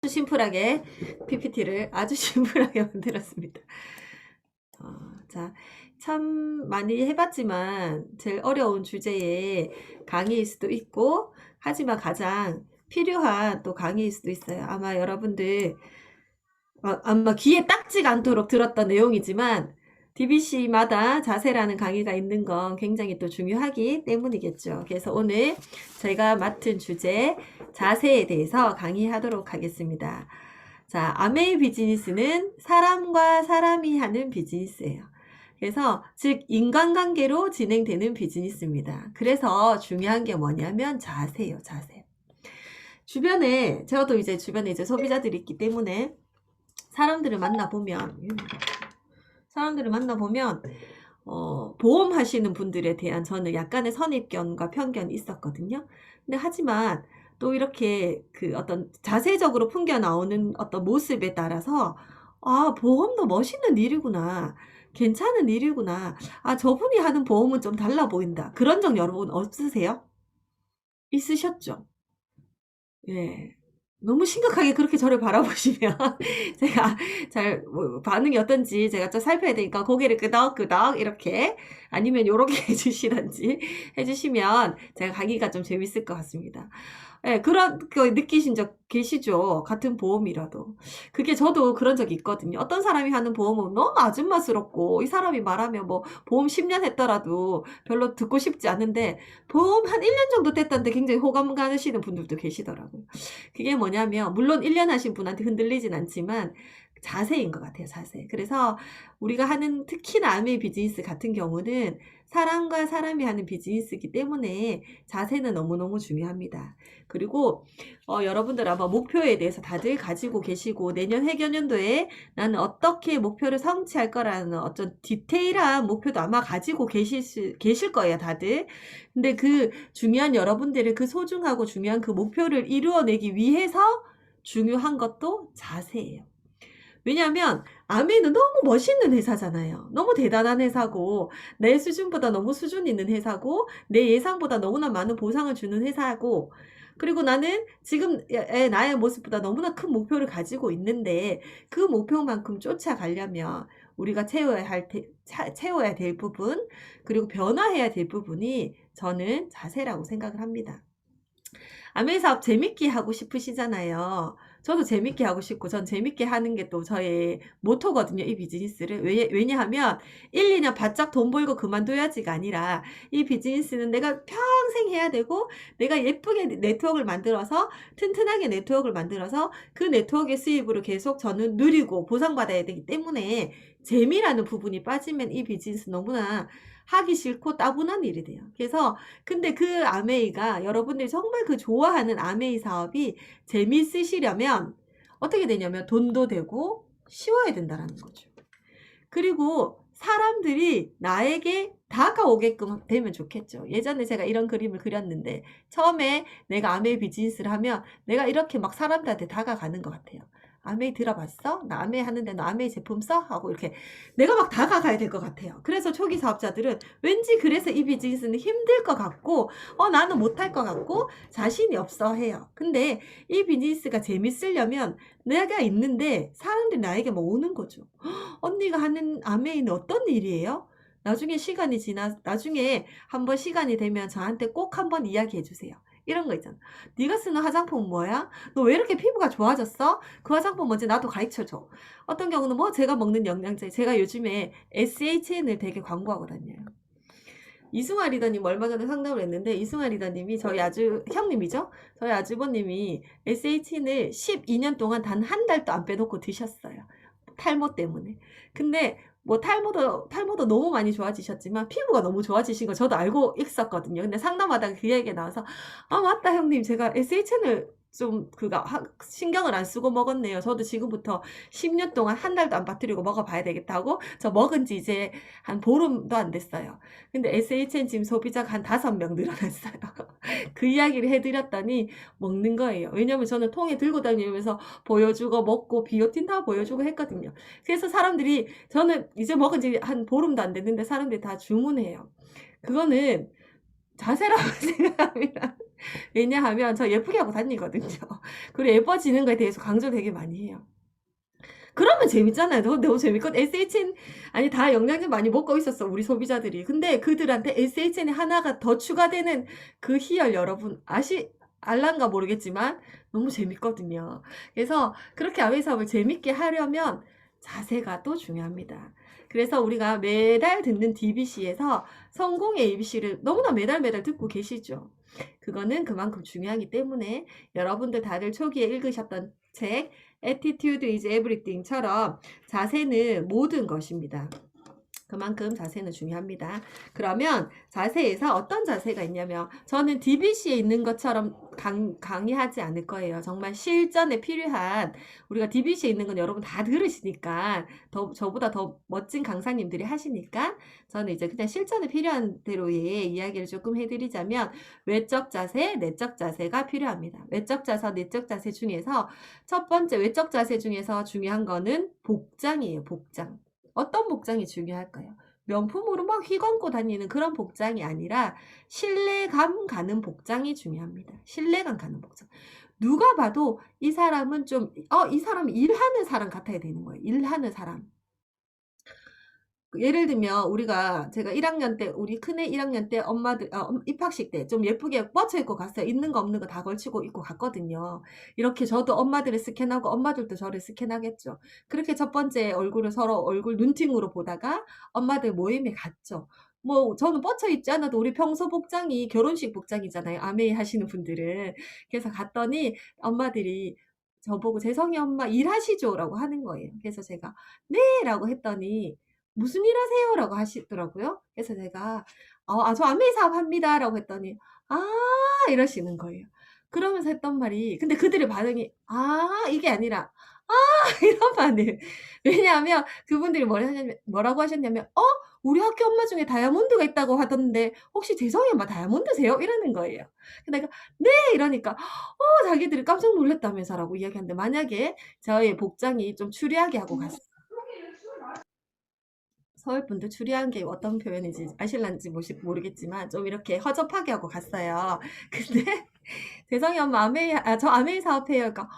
아주 심플하게 PPT를 아주 심플하게 만들었습니다. 자, 참 많이 해봤지만 제일 어려운 주제의 강의일 수도 있고, 하지만 가장 필요한 또 강의일 수도 있어요. 아마 여러분들 아마 귀에 딱지가 않도록 들었던 내용이지만 DBC마다 자세라는 강의가 있는 건 굉장히 또 중요하기 때문이겠죠. 그래서 오늘 제가 맡은 주제 자세에 대해서 강의하도록 하겠습니다. 자, 아메이 비즈니스는 사람과 사람이 하는 비즈니스예요. 그래서 즉 인간관계로 진행되는 비즈니스입니다. 그래서 중요한 게 뭐냐면 자세예요, 자세. 주변에 저도 이제 주변에 이제 소비자들이 있기 때문에 사람들을 만나보면 보험 하시는 분들에 대한 저는 약간의 선입견과 편견이 있었거든요. 근데 하지만 또 이렇게 그 어떤 자세적으로 풍겨 나오는 어떤 모습에 따라서 아, 보험도 멋있는 일이구나. 괜찮은 일이구나. 아, 저분이 하는 보험은 좀 달라 보인다. 그런 적 여러분 없으세요? 있으셨죠? 예. 너무 심각하게 그렇게 저를 바라보시면 제가 잘 반응이 어떤지 제가 좀 살펴야 되니까 고개를 끄덕끄덕 이렇게 아니면 요렇게 해주시던지 해주시면 제가 가기가 좀 재밌을 것 같습니다. 예, 그런 거 느끼신 적 계시죠? 같은 보험이라도. 그게 저도 그런 적이 있거든요. 어떤 사람이 하는 보험은 너무 아줌마스럽고 이 사람이 말하면 뭐 보험 10년 했더라도 별로 듣고 싶지 않은데 보험 한 1년 정도 됐다는데 굉장히 호감 가시는 분들도 계시더라고요. 그게 뭐냐면 물론 1년 하신 분한테 흔들리진 않지만 자세인 것 같아요. 자세. 그래서 우리가 하는 특히나 아메이 비즈니스 같은 경우는 사람과 사람이 하는 비즈니스이기 때문에 자세는 너무너무 중요합니다. 그리고 여러분들 아마 목표에 대해서 다들 가지고 계시고 내년 회계연도에 나는 어떻게 목표를 성취할 거라는 어떤 디테일한 목표도 아마 가지고 계실 거예요. 다들. 근데 그 중요한 여러분들의 그 소중하고 중요한 그 목표를 이루어내기 위해서 중요한 것도 자세예요. 왜냐하면 아메이는 너무 멋있는 회사잖아요. 너무 대단한 회사고 내 수준보다 너무 수준 있는 회사고 내 예상보다 너무나 많은 보상을 주는 회사고 그리고 나는 지금 나의 모습보다 너무나 큰 목표를 가지고 있는데 그 목표만큼 쫓아가려면 우리가 채워야 될 부분 그리고 변화해야 될 부분이 저는 자세라고 생각을 합니다. 아메이 사업 재밌게 하고 싶으시잖아요. 저도 재밌게 하고 싶고 전 재밌게 하는 게 또 저의 모토거든요. 이 비즈니스를. 왜냐하면 1, 2년 바짝 돈 벌고 그만둬야지가 아니라 이 비즈니스는 내가 평생 해야 되고 내가 예쁘게 네트워크를 만들어서 튼튼하게 네트워크를 만들어서 그 네트워크의 수입으로 계속 저는 누리고 보상받아야 되기 때문에 재미라는 부분이 빠지면 이 비즈니스 너무나 하기 싫고 따분한 일이 돼요. 그래서 근데 그 아메이가 여러분들이 정말 그 좋아하는 아메이 사업이 재밌으시려면 어떻게 되냐면 돈도 되고 쉬워야 된다라는 거죠. 그리고 사람들이 나에게 다가오게끔 되면 좋겠죠. 예전에 제가 이런 그림을 그렸는데 처음에 내가 아메이 비즈니스를 하면 내가 이렇게 막 사람들한테 다가가는 것 같아요. 아메이 들어봤어? 나 아메이 하는데 너 아메이 제품 써? 하고 이렇게 내가 막 다가가야 될 것 같아요. 그래서 초기 사업자들은 왠지 그래서 이 비즈니스는 힘들 것 같고 나는 못할 것 같고 자신이 없어 해요. 근데 이 비즈니스가 재밌으려면 내가 있는데 사람들이 나에게 뭐 오는 거죠. 언니가 하는 아메이는 어떤 일이에요? 나중에 한번 시간이 되면 저한테 꼭 한번 이야기해 주세요. 이런 거 있잖아. 네가 쓰는 화장품 뭐야? 너 왜 이렇게 피부가 좋아졌어? 그 화장품 뭔지 나도 가르쳐 줘. 어떤 경우는 뭐 제가 먹는 영양제. 제가 요즘에 SHN을 되게 광고하고 다녀요. 이승화 리더님 얼마 전에 상담을 했는데 이승화 리더님이 저희 형님이죠? 저희 아주버님이 SHN을 12년 동안 단 한 달도 안 빼놓고 드셨어요. 탈모 때문에. 근데 뭐 탈모도 너무 많이 좋아지셨지만 피부가 너무 좋아지신 거 저도 알고 있었거든요. 근데 상담하다가 그 얘기가 나와서 아 맞다 형님 제가 SHN을 좀 신경을 안 쓰고 먹었네요. 저도 지금부터 10년 동안 한 달도 안 빠뜨리고 먹어봐야 되겠다고 저 먹은 지 이제 한 보름도 안 됐어요. 근데 SHN 지금 소비자가 한 5명 늘어났어요. 그 이야기를 해드렸더니 먹는 거예요. 왜냐면 저는 통에 들고 다니면서 보여주고 먹고 비오틴 다 보여주고 했거든요. 그래서 사람들이 저는 이제 먹은 지 한 보름도 안 됐는데 사람들이 다 주문해요. 그거는 자세라고 생각합니다. 왜냐하면 저 예쁘게 하고 다니거든요. 그리고 예뻐지는 거에 대해서 강조 되게 많이 해요. 그러면 재밌잖아요. 너무 재밌거든. SHN 아니 다 영양제 많이 먹고 있었어 우리 소비자들이. 근데 그들한테 SHN이 하나가 더 추가되는 그 희열 여러분 알란가 모르겠지만 너무 재밌거든요. 그래서 그렇게 아웨이 사업을 재밌게 하려면 자세가 또 중요합니다. 그래서 우리가 매달 듣는 DBC에서 성공의 ABC를 너무나 매달 듣고 계시죠. 그거는 그만큼 중요하기 때문에 여러분들 다들 초기에 읽으셨던 책 Attitude is everything처럼 자세는 모든 것입니다. 그만큼 자세는 중요합니다. 그러면 자세에서 어떤 자세가 있냐면 저는 DBC에 있는 것처럼 강의하지 않을 거예요. 정말 실전에 필요한 우리가 DBC에 있는 건 여러분 다 들으시니까 저보다 더 멋진 강사님들이 하시니까 저는 이제 그냥 실전에 필요한 대로의 이야기를 조금 해드리자면 외적 자세, 내적 자세가 필요합니다. 외적 자세, 내적 자세 중에서 첫 번째 외적 자세 중에서 중요한 거는 복장이에요. 복장. 어떤 복장이 중요할까요? 명품으로 막 휘감고 다니는 그런 복장이 아니라 신뢰감 가는 복장이 중요합니다. 신뢰감 가는 복장. 누가 봐도 이 사람은 이 사람이 일하는 사람 같아야 되는 거예요. 일하는 사람. 예를 들면 제가 1학년 때 우리 큰애 1학년 때 엄마들 입학식 때 좀 예쁘게 뻗쳐 입고 갔어요. 있는 거 없는 거 다 걸치고 입고 갔거든요. 이렇게 저도 엄마들을 스캔하고 엄마들도 저를 스캔하겠죠. 그렇게 첫 번째 얼굴을 서로 얼굴 눈팅으로 보다가 엄마들 모임에 갔죠. 뭐 저는 뻗쳐 입지 않아도 우리 평소 복장이 결혼식 복장이잖아요. 아메이 하시는 분들은. 그래서 갔더니 엄마들이 저보고 "재성이 엄마 일하시죠?"라고 하는 거예요. 그래서 제가 "네."라고 했더니 "무슨 일 하세요?"라고 하시더라고요. 그래서 제가 저 안메이 사업합니다."라고 했더니 "아." 이러시는 거예요. 그러면서 했던 말이 근데 그들의 반응이 이게 아니라 이런 반응. 왜냐하면 그분들이 뭐라고 하셨냐면 우리 학교 엄마 중에 다이아몬드가 있다고 하던데 혹시 재성이 엄마 다이아몬드세요?" 이러는 거예요. 근데 내가 "네." 이러니까 자기들이 깜짝 놀랐다면서라고 이야기하는데 만약에 저의 복장이 좀 추리하게 하고 갔어요. 서울 분들 추리한 게 어떤 표현인지 아실란지 모르겠지만 좀 이렇게 허접하게 하고 갔어요. 근데 재성이 엄마 저 아메이 사업해요. 그러니까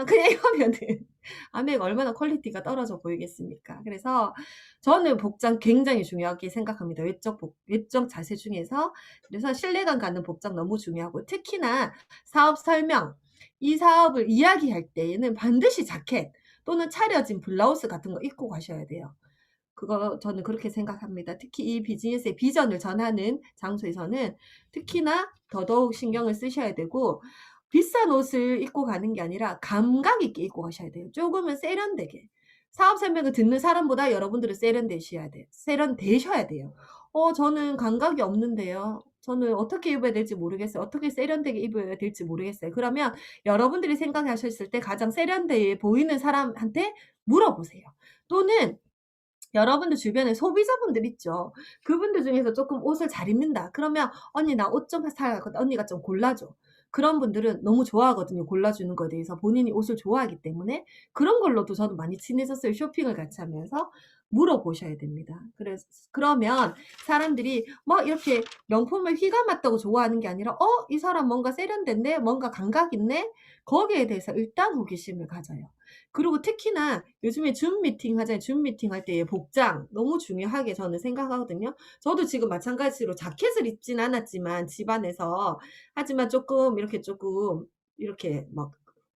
그냥 이러면은 아메이가 얼마나 퀄리티가 떨어져 보이겠습니까? 그래서 저는 복장 굉장히 중요하게 생각합니다. 외적 자세 중에서. 그래서 신뢰감 가는 복장 너무 중요하고 특히나 사업 설명, 이 사업을 이야기할 때에는 반드시 자켓 또는 차려진 블라우스 같은 거 입고 가셔야 돼요. 그거 저는 그렇게 생각합니다. 특히 이 비즈니스의 비전을 전하는 장소에서는 특히나 더더욱 신경을 쓰셔야 되고 비싼 옷을 입고 가는 게 아니라 감각 있게 입고 가셔야 돼요. 조금은 세련되게. 사업 설명을 듣는 사람보다 여러분들은 세련되셔야 돼요. 저는 감각이 없는데요. 저는 어떻게 입어야 될지 모르겠어요. 어떻게 세련되게 입어야 될지 모르겠어요. 그러면 여러분들이 생각하셨을 때 가장 세련되게 보이는 사람한테 물어보세요. 또는 여러분들 주변에 소비자분들 있죠. 그분들 중에서 조금 옷을 잘 입는다. 그러면 "언니 나 옷 좀 사야겠거든. 언니가 좀 골라줘." 그런 분들은 너무 좋아하거든요, 골라주는 거에 대해서. 본인이 옷을 좋아하기 때문에. 그런 걸로도 저는 많이 친해졌어요, 쇼핑을 같이 하면서. 물어보셔야 됩니다. 그러면 사람들이 막 이렇게 명품을 휘감았다고 좋아하는 게 아니라 이 사람 뭔가 세련됐네? 뭔가 감각 있네?" 거기에 대해서 일단 호기심을 가져요. 그리고 특히나 요즘에 줌 미팅 하잖아요. 줌 미팅 할 때의 복장 너무 중요하게 저는 생각하거든요. 저도 지금 마찬가지로 자켓을 입진 않았지만 집안에서 하지만 이렇게 막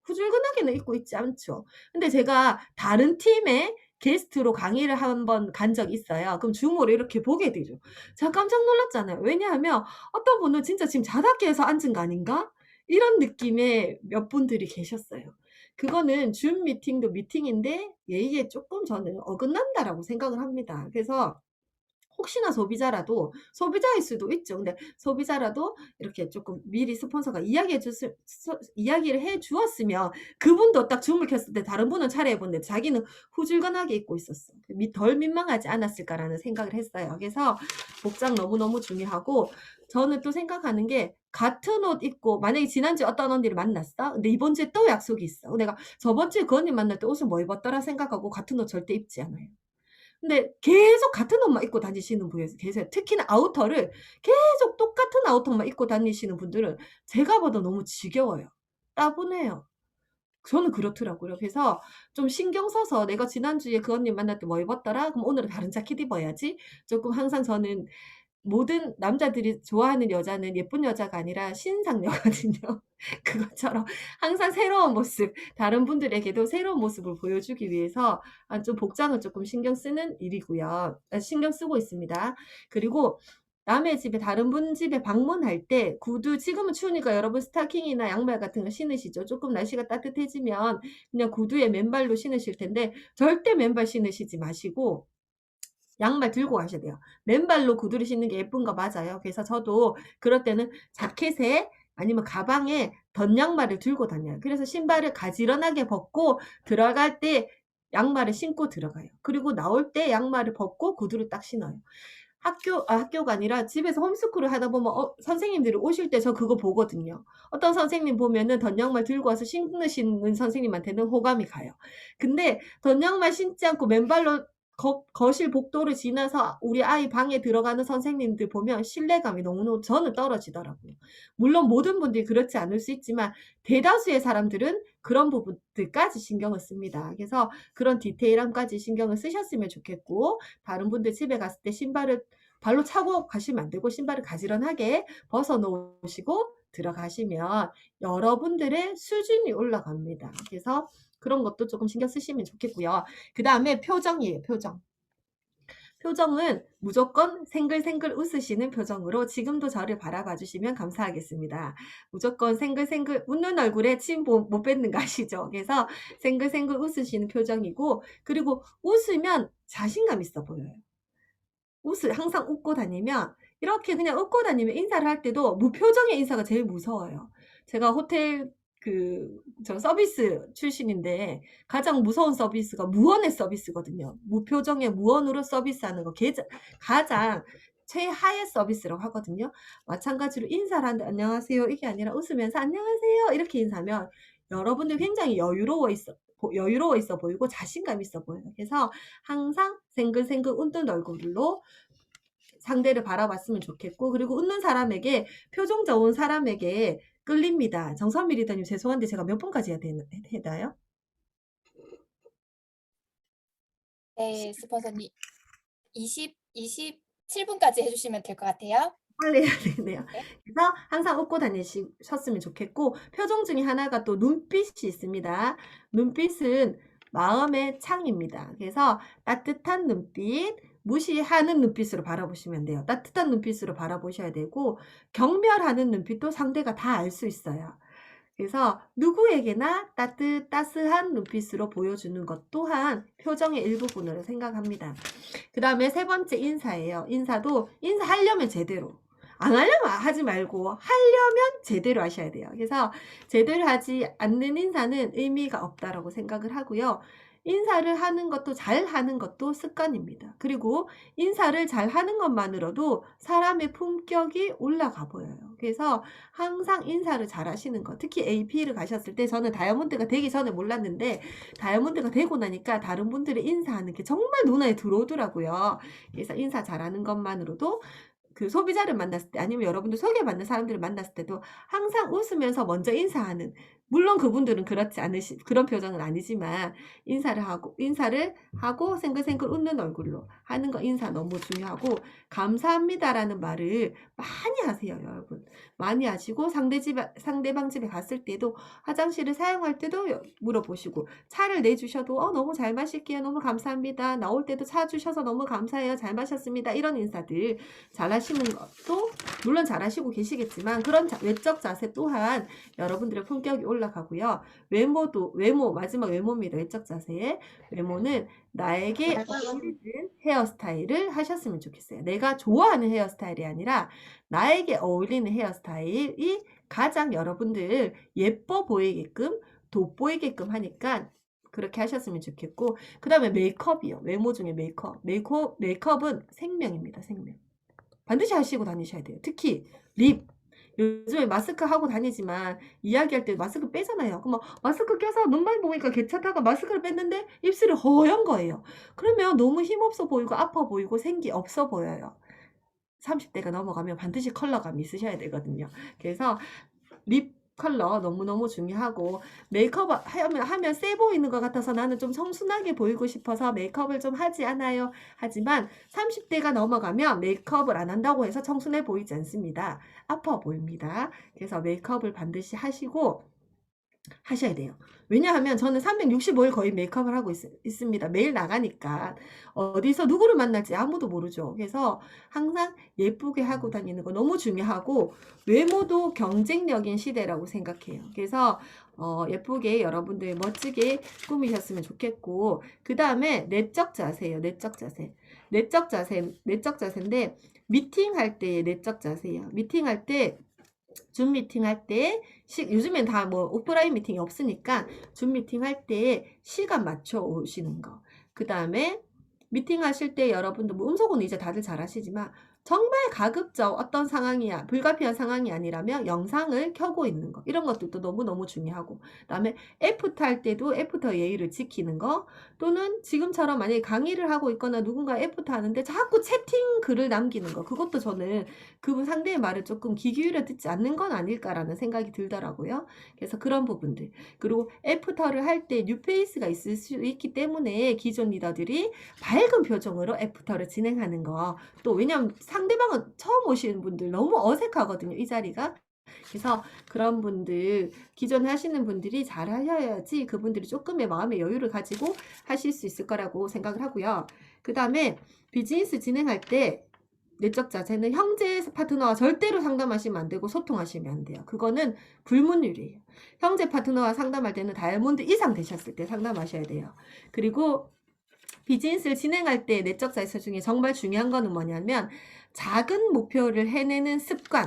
후줄근하게는 입고 있지 않죠. 근데 제가 다른 팀의 게스트로 강의를 한 번 간 적이 있어요. 그럼 줌으로 이렇게 보게 되죠. 제가 깜짝 놀랐잖아요. 왜냐하면 어떤 분은 '진짜 지금 자다깨서 앉은 거 아닌가?' 이런 느낌의 몇 분들이 계셨어요. 그거는 줌 미팅도 미팅인데 예의에 조금 저는 어긋난다라고 생각을 합니다. 그래서 혹시나 소비자일 수도 있죠. 근데 소비자라도 이렇게 조금 미리 스폰서가 이야기를 해 주었으면 그분도 딱 줌을 켰을 때 다른 분은 차려입었는데 자기는 후줄근하게 입고 있었어. 덜 민망하지 않았을까라는 생각을 했어요. 그래서 복장 너무너무 중요하고 저는 또 생각하는 게 같은 옷 입고 만약에 지난주에 어떤 언니를 만났어. 근데 이번 주에 또 약속이 있어. 내가 저번 주에 그 언니 만날 때 옷을 뭐 입었더라 생각하고 같은 옷 절대 입지 않아요. 근데 계속 같은 옷만 입고 다니시는 분이 계세요. 특히나 아우터를 계속 똑같은 아우터만 입고 다니시는 분들은 제가 봐도 너무 지겨워요. 따분해요. 저는 그렇더라고요. 그래서 좀 신경 써서 '내가 지난주에 그 언니 만날 때 뭐 입었더라? 그럼 오늘은 다른 자켓 입어야지.' 쪼끔 항상 저는 모든 남자들이 좋아하는 여자는 예쁜 여자가 아니라 신상녀거든요. 그것처럼 항상 새로운 모습, 다른 분들에게도 새로운 모습을 보여주기 위해서 좀 복장을 쪼끔 신경 쓰는 일이고요. 신경 쓰고 있습니다. 그리고 남의 집에 다른 분 집에 방문할 때 구두 지금은 추우니까 여러분 스타킹이나 양말 같은 거 신으시죠. 쪼끔 날씨가 따뜻해지면 그냥 구두에 맨발로 신으실 텐데 절대 맨발 신으시지 마시고 양말 들고 가셔야 돼요. 맨발로 구두를 신는 게 예쁜 거 맞아요. 그래서 저도 그럴 때는 자켓에 아니면 가방에 덧양말을 들고 다녀요. 그래서 신발을 가지런하게 벗고 들어갈 때 양말을 신고 들어가요. 그리고 나올 때 양말을 벗고 구두를 딱 신어요. 학교가 아니라 집에서 홈스쿨을 하다 보면 선생님들이 오실 때 저 그거 보거든요. 어떤 선생님 보면은 덧양말 들고 와서 신으시는 선생님한테는 호감이 가요. 근데 덧양말 신지 않고 맨발로 거실 복도를 지나서 우리 아이 방에 들어가는 선생님들 보면 신뢰감이 너무너무 저는 떨어지더라고요. 물론 모든 분들이 그렇지 않을 수 있지만 대다수의 사람들은 그런 부분들까지 신경을 씁니다. 그래서 그런 디테일함까지 신경을 쓰셨으면 좋겠고 다른 분들 집에 갔을 때 신발을 발로 차고 가시면 안 되고 신발을 가지런하게 벗어 놓으시고 들어가시면 여러분들의 수준이 올라갑니다. 그래서 그런 것도 조금 신경 쓰시면 좋겠고요. 그다음에 표정이에요, 표정. 표정은 무조건 생글생글 웃으시는 표정으로 지금도 저를 바라봐 주시면 감사하겠습니다. 무조건 생글생글 웃는 얼굴에 침 못 뱉는 거 아시죠? 그래서 생글생글 웃으시는 표정이고 그리고 웃으면 자신감 있어 보여요. 항상 웃고 다니면 이렇게 그냥 웃고 다니면 인사를 할 때도 무표정의 인사가 제일 무서워요. 제가 호텔 저 서비스 출신인데 가장 무서운 서비스가 무언의 서비스거든요. 무표정의 무언으로 서비스하는 거 가장 최하의 서비스라고 하거든요. 마찬가지로 인사를 하는데 "안녕하세요." 이게 아니라 웃으면서 "안녕하세요." 이렇게 인사하면 여러분들 굉장히 여유로워 있어 보이고 자신감 있어 보여요. 그래서 항상 생글생글 웃는 얼굴로 상대를 바라봤으면 좋겠고 그리고 웃는 사람에게 표정 좋은 사람에게 끌립니다. 정선미 리더님 죄송한데 제가 몇 분까지 해야 되나요? 네, 스폰서님 27분까지 해주시면 될 것 같아요. 빨리 해야 되네요. 네. 그래서 항상 웃고 다니셨으면 좋겠고 표정 중에 하나가 또 눈빛이 있습니다. 눈빛은 마음의 창입니다. 그래서 따뜻한 눈빛, 무시하는 눈빛으로 바라보시면 돼요. 따뜻한 눈빛으로 바라보셔야 되고 경멸하는 눈빛도 상대가 다 알 수 있어요. 그래서 누구에게나 따스한 눈빛으로 보여주는 것 또한 표정의 일부분으로 생각합니다. 그 다음에 세 번째 인사예요. 인사도 인사하려면 제대로. 안 하려면 하지 말고 하려면 제대로 하셔야 돼요. 그래서 제대로 하지 않는 인사는 의미가 없다라고 생각을 하고요. 인사를 하는 것도 잘하는 것도 습관입니다. 그리고 인사를 잘하는 것만으로도 사람의 품격이 올라가 보여요. 그래서 항상 인사를 잘하시는 것. 특히 AP를 가셨을 때 저는 다이아몬드가 되기 전에 몰랐는데 다이아몬드가 되고 나니까 다른 분들이 인사하는 게 정말 눈에 들어오더라고요. 그래서 인사 잘하는 것만으로도 소비자를 만났을 때 아니면 여러분들 소개받는 사람들을 만났을 때도 항상 웃으면서 먼저 인사하는 물론 그분들은 그렇지 않으시 그런 표정은 아니지만 인사를 하고 생글생글 웃는 얼굴로 하는 거 인사 너무 중요하고 감사합니다라는 말을 많이 하세요, 여러분. 많이 하시고 상대방 집에 갔을 때도 화장실을 사용할 때도 물어보시고 차를 내주셔도 너무 잘 마실게요. 너무 감사합니다. 나올 때도 차 주셔서 너무 감사해요. 잘 마셨습니다. 이런 인사들 잘하시는 것도 물론 잘하시고 계시겠지만 그런 외적 자세 또한 여러분들의 품격이 올라가고요. 마지막 외모입니다. 외적 자세. 외모는 나에게 어울리는 헤어스타일을 하셨으면 좋겠어요. 내가 좋아하는 헤어스타일이 아니라 나에게 어울리는 헤어스타일이 가장 여러분들 예뻐 보이게끔 돋보이게끔 하니까 그렇게 하셨으면 좋겠고 그 다음에 메이크업이요. 외모 중에 메이크업은 생명입니다. 생명. 반드시 하시고 다니셔야 돼요. 특히 립. 요즘에 마스크 하고 다니지만 이야기할 때 마스크 빼잖아요. 그럼 마스크 껴서 눈만 보니까 괜찮다가 마스크를 뺐는데 입술이 허연 거예요. 그러면 너무 힘없어 보이고 아파 보이고 생기 없어 보여요. 30대가 넘어가면 반드시 컬러감이 있으셔야 되거든요. 그래서 립 컬러 너무너무 중요하고, 메이크업 하면 세 보이는 것 같아서 나는 좀 청순하게 보이고 싶어서 메이크업을 좀 하지 않아요. 하지만 30대가 넘어가면 메이크업을 안 한다고 해서 청순해 보이지 않습니다. 아파 보입니다. 그래서 메이크업을 반드시 하셔야 돼요. 왜냐하면 저는 365일 거의 메이크업을 하고 있습니다. 매일 나가니까 어디서 누구를 만날지 아무도 모르죠. 그래서 항상 예쁘게 하고 다니는 거 너무 중요하고, 외모도 경쟁력인 시대라고 생각해요. 그래서 예쁘게 여러분들 멋지게 꾸미셨으면 좋겠고, 그 다음에 내적 자세예요. 내적 자세. 내적 자세인데, 미팅할 때의 내적 자세예요. 미팅할 때, 줌 미팅 할 때, 요즘엔 다 뭐 오프라인 미팅이 없으니까 줌 미팅 할 때 시간 맞춰 오시는 거. 그 다음에 미팅 하실 때 여러분도 뭐 음성은 이제 다들 잘 하시지만, 정말 가급적 어떤 상황이야, 불가피한 상황이 아니라면 영상을 켜고 있는 거. 이런 것들도 너무너무 중요하고. 그 다음에 애프터 할 때도 애프터 예의를 지키는 거. 또는 지금처럼 만약에 강의를 하고 있거나 누군가 애프터 하는데 자꾸 채팅 글을 남기는 거. 그것도 저는 그분 상대의 말을 조금 귀 기울여 듣지 않는 건 아닐까라는 생각이 들더라고요. 그래서 그런 부분들. 그리고 애프터를 할 때 뉴페이스가 있을 수 있기 때문에 기존 리더들이 밝은 표정으로 애프터를 진행하는 거. 또 왜냐면 상대방은 처음 오시는 분들 너무 어색하거든요, 이 자리가. 그래서 그런 분들, 기존에 하시는 분들이 잘 하셔야지 그분들이 조금의 마음의 여유를 가지고 하실 수 있을 거라고 생각을 하고요. 그 다음에 비즈니스 진행할 때 내적 자세는 형제 파트너와 절대로 상담하시면 안 되고 소통하시면 안 돼요. 그거는 불문율이에요. 형제 파트너와 상담할 때는 다이아몬드 이상 되셨을 때 상담하셔야 돼요. 그리고 비즈니스를 진행할 때 내적 자세 중에 정말 중요한 거는 뭐냐면, 작은 목표를 해내는 습관.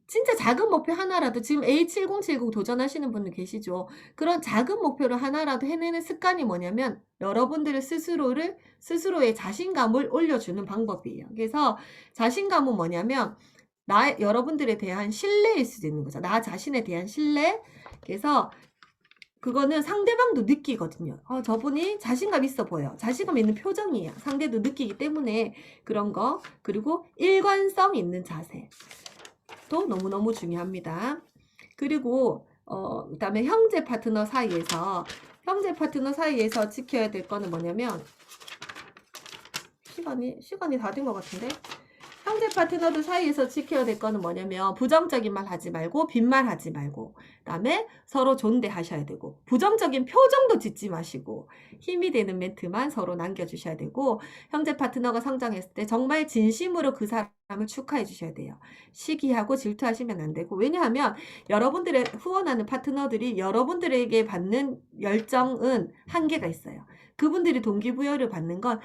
진짜 작은 목표 하나라도, 지금 A7070 도전하시는 분들 계시죠? 그런 작은 목표를 하나라도 해내는 습관이 뭐냐면, 여러분들의 스스로의 자신감을 올려주는 방법이에요. 그래서 자신감은 뭐냐면, 여러분들에 대한 신뢰일 수도 있는 거죠. 나 자신에 대한 신뢰. 그래서 그거는 상대방도 느끼거든요. 저분이 자신감 있어 보여. 자신감 있는 표정이에요. 상대도 느끼기 때문에 그런 거. 그리고 일관성 있는 자세. 또 너무너무 중요합니다. 그리고 그다음에 형제 파트너 사이에서 지켜야 될 거는 뭐냐면, 시간이 다 된 것 같은데, 형제 파트너들 사이에서 지켜야 될 거는 뭐냐면, 부정적인 말 하지 말고 빈말 하지 말고, 그다음에 서로 존대하셔야 되고, 부정적인 표정도 짓지 마시고 힘이 되는 멘트만 서로 남겨주셔야 되고, 형제 파트너가 성장했을 때 정말 진심으로 그 사람을 축하해 주셔야 돼요. 시기하고 질투하시면 안 되고. 왜냐하면 여러분들의 후원하는 파트너들이 여러분들에게 받는 열정은 한계가 있어요. 그분들이 동기부여를 받는 건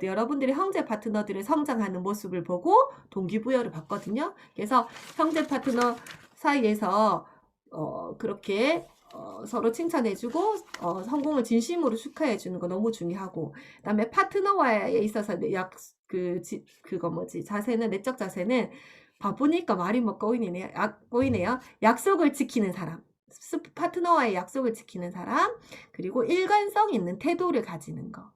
여러분들이 형제 파트너들의 성장하는 모습을 보고 동기부여를 받거든요. 그래서 형제 파트너 사이에서 그렇게 서로 칭찬해주고 성공을 진심으로 축하해주는 거 너무 중요하고, 그다음에 파트너와에 있어서 자세는, 내적 자세는, 바쁘니까 말이 뭐 꼬이네요. 약속을 지키는 사람. 파트너와의 약속을 지키는 사람. 그리고 일관성 있는 태도를 가지는 거.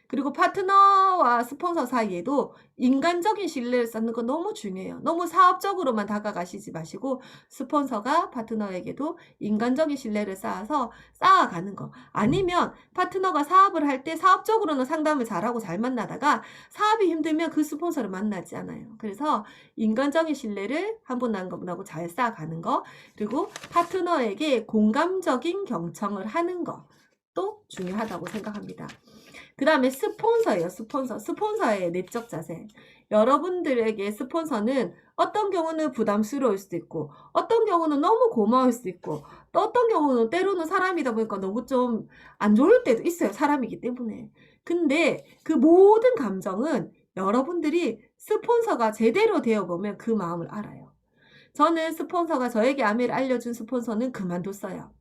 그리고 파트너와 스폰서 사이에도 인간적인 신뢰를 쌓는 거 너무 중요해요. 너무 사업적으로만 다가가시지 마시고, 스폰서가 파트너에게도 인간적인 신뢰를 쌓아가는 거. 아니면 파트너가 사업을 할 때 사업적으로는 상담을 잘하고 잘 만나다가 사업이 힘들면 그 스폰서를 만나지 않아요. 그래서 인간적인 신뢰를 한 분 한 분하고 잘 쌓아가는 거. 그리고 파트너에게 공감적인 경청을 하는 거. 또 중요하다고 생각합니다. 그 다음에 스폰서예요. 스폰서의 내적 자세. 여러분들에게 스폰서는 어떤 경우는 부담스러울 수도 있고, 어떤 경우는 너무 고마울 수도 있고, 또 어떤 경우는 때로는 사람이다 보니까 너무 좀 안 좋을 때도 있어요. 사람이기 때문에. 근데 그 모든 감정은 여러분들이 스폰서가 제대로 되어보면 그 마음을 알아요. 저는 스폰서가 저에게 아메를 알려준 스폰서는 그만뒀어요.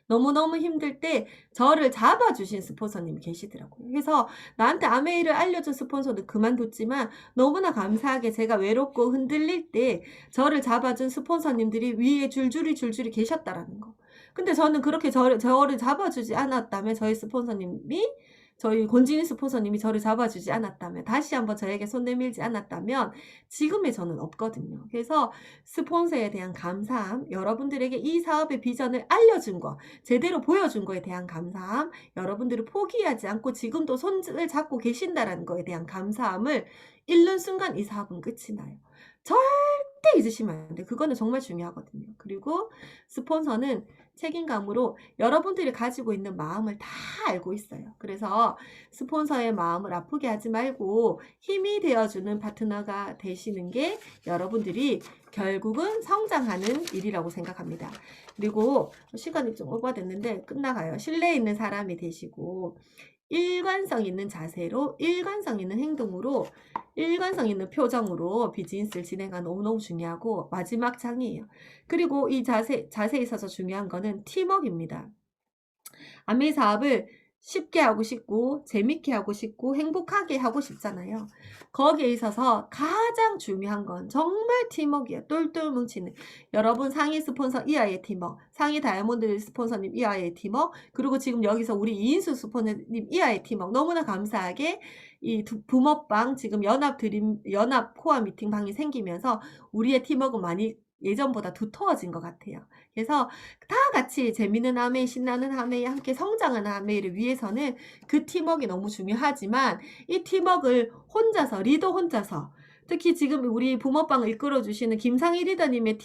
너무너무 힘들 때 저를 잡아주신 스폰서님이 계시더라고요. 그래서 나한테 아메이를 알려준 스폰서도 그만뒀지만 너무나 감사하게 제가 외롭고 흔들릴 때 저를 잡아준 스폰서님들이 위에 줄줄이 계셨다라는 거. 근데 저는 그렇게 저를 잡아주지 않았다면 저희 권진희 스폰서님이 저를 잡아주지 않았다면, 다시 한번 저에게 손 내밀지 않았다면 지금의 저는 없거든요. 그래서 스폰서에 대한 감사함, 여러분들에게 이 사업의 비전을 알려준 거, 제대로 보여준 거에 대한 감사함, 여러분들을 포기하지 않고 지금도 손을 잡고 계신다라는 거에 대한 감사함을 잃는 순간 이 사업은 끝이 나요. 절대 잊으시면 안 돼요. 그거는 정말 중요하거든요. 그리고 스폰서는 책임감으로 여러분들이 가지고 있는 마음을 다 알고 있어요. 그래서 스폰서의 마음을 아프게 하지 말고 힘이 되어주는 파트너가 되시는 게 여러분들이 결국은 성장하는 일이라고 생각합니다. 그리고 시간이 좀 오버됐는데 끝나가요. 신뢰 있는 사람이 되시고 일관성 있는 자세로, 일관성 있는 행동으로, 일관성 있는 표정으로 비즈니스를 진행하는 너무너무 중요하고 마지막 장이에요. 그리고 이 자세에 있어서 중요한 거는 팀워크입니다. 아메이 사업을 쉽게 하고 싶고 재밌게 하고 싶고 행복하게 하고 싶잖아요. 거기에 있어서 가장 중요한 건 정말 팀워크예요. 똘똘 뭉치는 여러분 상위 스폰서 이하의 팀워크, 상위 다이아몬드 스폰서님 이하의 팀워크, 그리고 지금 여기서 우리 이인수 스폰서님 이하의 팀워크, 너무나 감사하게 이 붐업방 지금 연합 코어 미팅방이 생기면서 우리의 팀워크는 많이 예전보다 두터워진 것 같아요. 그래서 다 같이 재밌는 아메이, 신나는 아메이, 함께 성장하는 아메이를 위해서는 그 팀워크가 너무 중요하지만 이 팀워크를 리더 혼자서, 특히 지금 우리 붐업방을 이끌어주시는 김상희 리더님의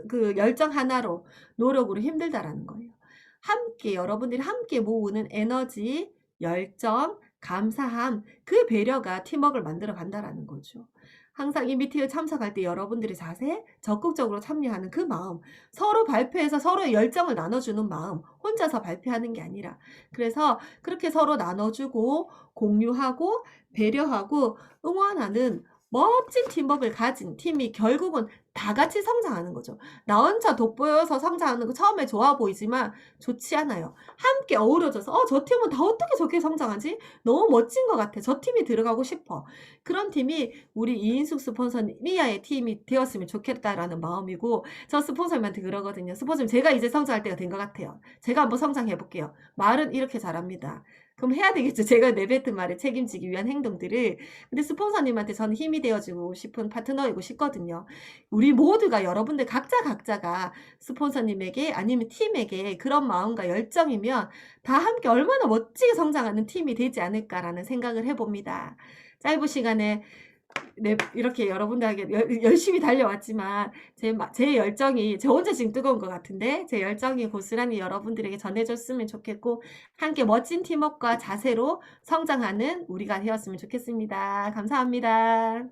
그 열정 하나로, 노력으로 힘들다라는 거예요. 함께, 여러분들이 함께 모으는 에너지, 열정, 감사함, 그 배려가 팀워크를 만들어 간다라는 거죠. 항상 이 미팅을 참석할 때 여러분들의 자세, 적극적으로 참여하는 그 마음, 서로 발표해서 서로의 열정을 나눠주는 마음, 혼자서 발표하는 게 아니라, 그래서 그렇게 서로 나눠주고 공유하고 배려하고 응원하는 멋진 팀워크를 가진 팀이 결국은 다 같이 성장하는 거죠. 나 혼자 돋보여서 성장하는 거 처음에 좋아 보이지만 좋지 않아요. 함께 어우러져서 저 팀은 다 어떻게 저렇게 성장하지? 너무 멋진 것 같아. 저 팀이 들어가고 싶어. 그런 팀이 우리 이인숙 스폰서님 미아의 팀이 되었으면 좋겠다라는 마음이고, 저 스폰서님한테 그러거든요. 스폰서님, 제가 이제 성장할 때가 된 것 같아요. 제가 한번 성장해 볼게요. 말은 이렇게 잘합니다. 그럼 해야 되겠죠. 제가 내뱉은 말에 책임지기 위한 행동들을. 근데 스폰서님한테 저는 힘이 되어주고 싶은 파트너이고 싶거든요. 우리 모두가, 여러분들 각자가 스폰서님에게 아니면 팀에게 그런 마음과 열정이면 다 함께 얼마나 멋지게 성장하는 팀이 되지 않을까라는 생각을 해봅니다. 짧은 시간에 이렇게 여러분들에게 열심히 달려왔지만 제 열정이 저 혼자 지금 뜨거운 것 같은데 제 열정이 고스란히 여러분들에게 전해졌으면 좋겠고, 함께 멋진 팀워크와 자세로 성장하는 우리가 되었으면 좋겠습니다. 감사합니다.